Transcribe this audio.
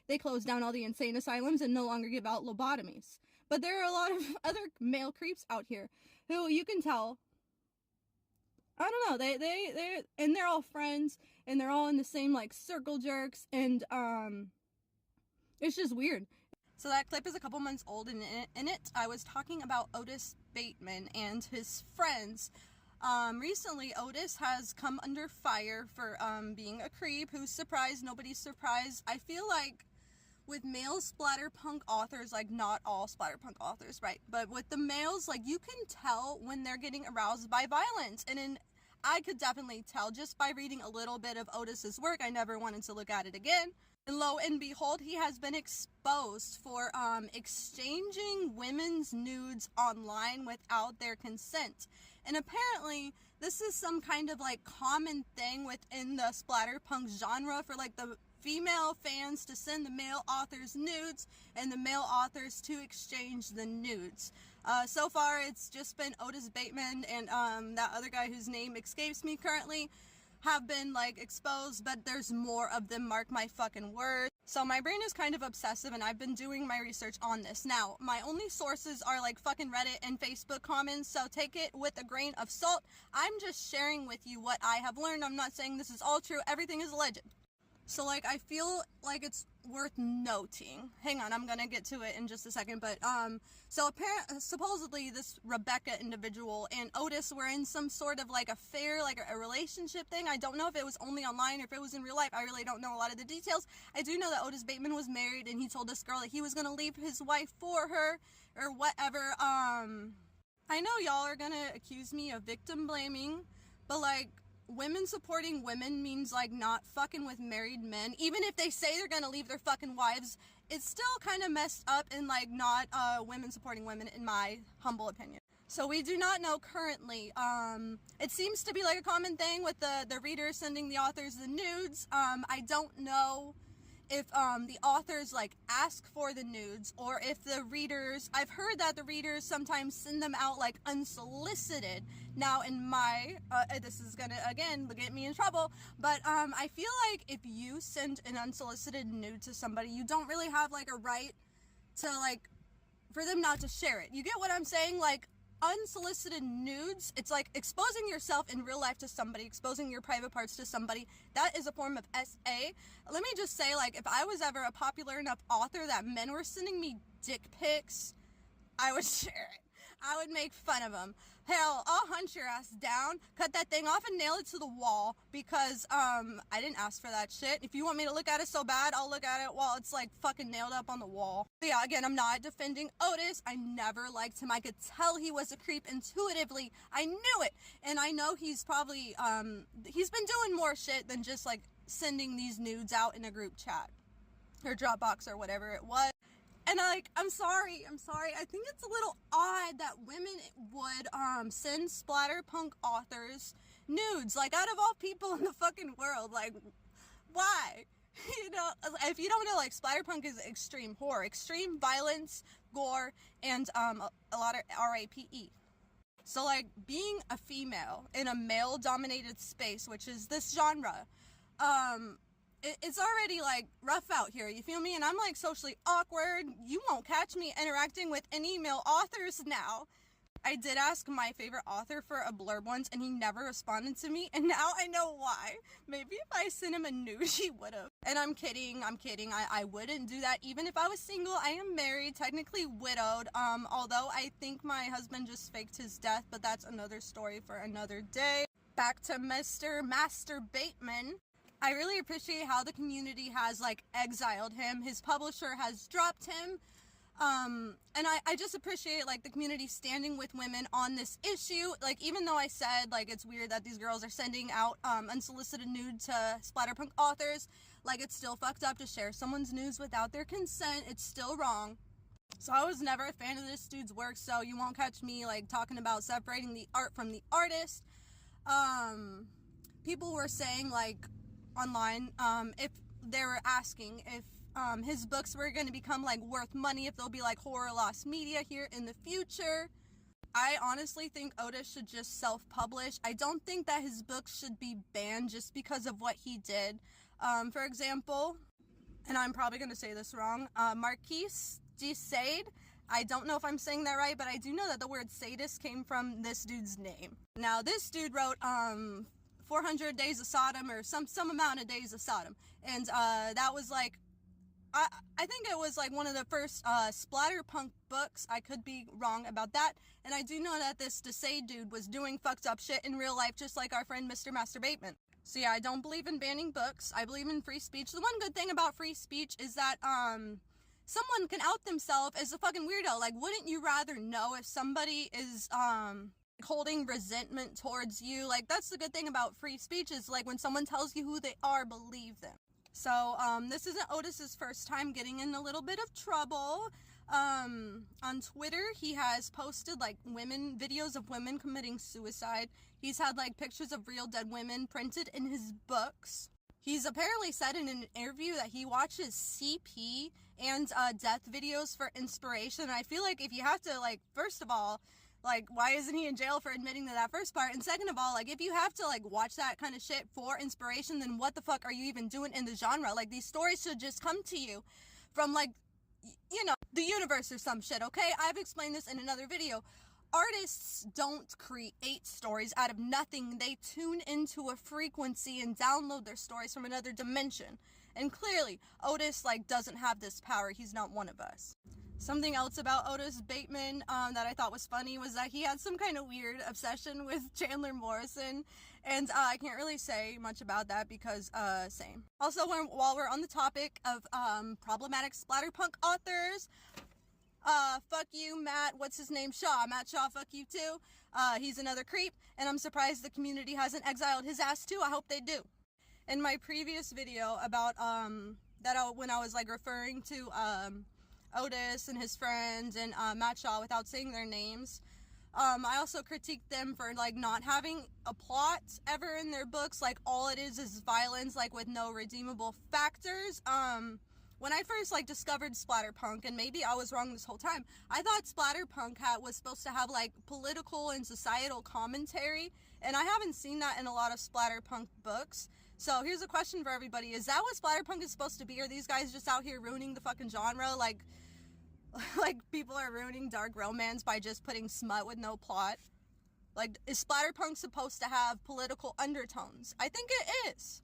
they closed down all the insane asylums and no longer give out lobotomies. But there are a lot of other male creeps out here who you can tell, I don't know, they're all friends, and they're all in the same, like, circle jerks, and, it's just weird. So that clip is a couple months old, and in it, I was talking about Otis Bateman and his friends. Recently, Otis has come under fire for, being a creep. Who's surprised? Nobody's surprised. I feel like with male splatterpunk authors, like, not all splatterpunk authors, right? But with the males, like, you can tell when they're getting aroused by violence. And I could definitely tell just by reading a little bit of Otis's work. I never wanted to look at it again. And lo and behold, he has been exposed for exchanging women's nudes online without their consent. And apparently, this is some kind of, like, common thing within the splatterpunk genre for, like, the female fans to send the male authors nudes and the male authors to exchange the nudes. So far, it's just been Otis Bateman and that other guy whose name escapes me currently have been, like, exposed, but there's more of them, mark my fucking word. So my brain is kind of obsessive, and I've been doing my research on this. Now, my only sources are, like, fucking Reddit and Facebook comments, so take it with a grain of salt. I'm just sharing with you what I have learned. I'm not saying this is all true. Everything is a legend. So, like, I feel like it's worth noting. Hang on, I'm gonna get to it in just a second, but, so supposedly this Rebecca individual and Otis were in some sort of, like, affair, like a relationship thing. I don't know if it was only online or if it was in real life. I really don't know a lot of the details. I do know that Otis Bateman was married, and he told this girl that he was gonna leave his wife for her, or whatever. I know y'all are gonna accuse me of victim blaming, but, like, women supporting women means, like, not fucking with married men. Even if they say they're gonna leave their fucking wives, it's still kind of messed up and, like, not women supporting women, in my humble opinion. So we do not know currently. It seems to be, like, a common thing with the readers sending the authors the nudes. I don't know if the authors, like, ask for the nudes, or if the readers, I've heard that the readers sometimes send them out, like, unsolicited. Now, in my, this is gonna, again, get me in trouble, but I feel like if you send an unsolicited nude to somebody, you don't really have, like, a right to, like, for them not to share it. You get what I'm saying? Like, unsolicited nudes, it's like exposing yourself in real life to somebody, exposing your private parts to somebody. That is a form of SA. Let me just say, like, if I was ever a popular enough author that men were sending me dick pics, I would share it. I would make fun of them. Hell, I'll hunt your ass down, cut that thing off, and nail it to the wall, because I didn't ask for that shit. If you want me to look at it so bad, I'll look at it while it's, like, fucking nailed up on the wall. But yeah, again, I'm not defending Otis. I never liked him. I could tell he was a creep intuitively. I knew it. And I know he's probably, he's been doing more shit than just, like, sending these nudes out in a group chat or Dropbox or whatever it was. And, like, I'm sorry. I think it's a little odd that women would send splatterpunk authors nudes. Like, out of all people in the fucking world, like, why? You know, if you don't know, like, splatterpunk is extreme horror, extreme violence, gore, and a lot of RAPE. So, like, being a female in a male-dominated space, which is this genre, it's already, like, rough out here, you feel me? And I'm, like, socially awkward. You won't catch me interacting with any male authors now. I did ask my favorite author for a blurb once, and he never responded to me, and now I know why. Maybe if I sent him a nude, he would've. And I'm kidding. I wouldn't do that even if I was single. I am married, technically widowed, although I think my husband just faked his death, but that's another story for another day. Back to Mr. Master Bateman. I really appreciate how the community has, like, exiled him. His publisher has dropped him. And I just appreciate, like, the community standing with women on this issue. Like, even though I said, like, it's weird that these girls are sending out, unsolicited nude to splatterpunk authors, like, it's still fucked up to share someone's nudes without their consent. It's still wrong. So I was never a fan of this dude's work, so you won't catch me, like, talking about separating the art from the artist. People were saying, like, online, if they were asking if his books were going to become, like, worth money, if they'll be, like, horror lost media here in the future. I honestly think Otis should just self-publish. I don't think that his books should be banned just because of what he did. For example, and I'm probably going to say this wrong, Marquise de Sade. I don't know if I'm saying that right, but I do know that the word sadist came from this dude's name. Now, this dude wrote 400 Days of Sodom, or some amount of Days of Sodom, and that was like, I think it was like one of the first splatterpunk books. I could be wrong about that. And I do know that this Desai dude was doing fucked up shit in real life, just like our friend Mr. Master Bateman. So yeah, I don't believe in banning books. I believe in free speech. The one good thing about free speech is that someone can out themselves as a fucking weirdo. Like, wouldn't you rather know if somebody is holding resentment towards you? Like, that's the good thing about free speech, is like when someone tells you who they are, believe them. So, this isn't Otis's first time getting in a little bit of trouble. On Twitter, he has posted, like, videos of women committing suicide. He's had, like, pictures of real dead women printed in his books. He's apparently said in an interview that he watches CP and, death videos for inspiration. And I feel like if you have to, like, first of all, like, why isn't he in jail for admitting to that first part? And second of all, like, if you have to, like, watch that kind of shit for inspiration, then what the fuck are you even doing in the genre? Like, these stories should just come to you from, like, you know, the universe or some shit, okay? I've explained this in another video. Artists don't create stories out of nothing. They tune into a frequency and download their stories from another dimension. And clearly, Otis, like, doesn't have this power. He's not one of us. Something else about Otis Bateman that I thought was funny was that he had some kind of weird obsession with Chandler Morrison, and I can't really say much about that because, same. Also, while we're on the topic of problematic splatterpunk authors, fuck you, Matt, what's his name, Shaw, Matt Shaw, fuck you too. He's another creep, and I'm surprised the community hasn't exiled his ass too. I hope they do. In my previous video about, when I was, like, referring to, Otis and his friends and Matt Shaw without saying their names, I also critiqued them for, like, not having a plot ever in their books. Like, all it is violence, like, with no redeemable factors. When I first, like, discovered splatterpunk, and maybe I was wrong this whole time, I thought splatterpunk was supposed to have, like, political and societal commentary, and I haven't seen that in a lot of splatterpunk books. So here's a question for everybody: is that what splatterpunk is supposed to be? Are these guys just out here ruining the fucking genre? Like people are ruining dark romance by just putting smut with no plot? Like, is splatterpunk supposed to have political undertones? I think it is.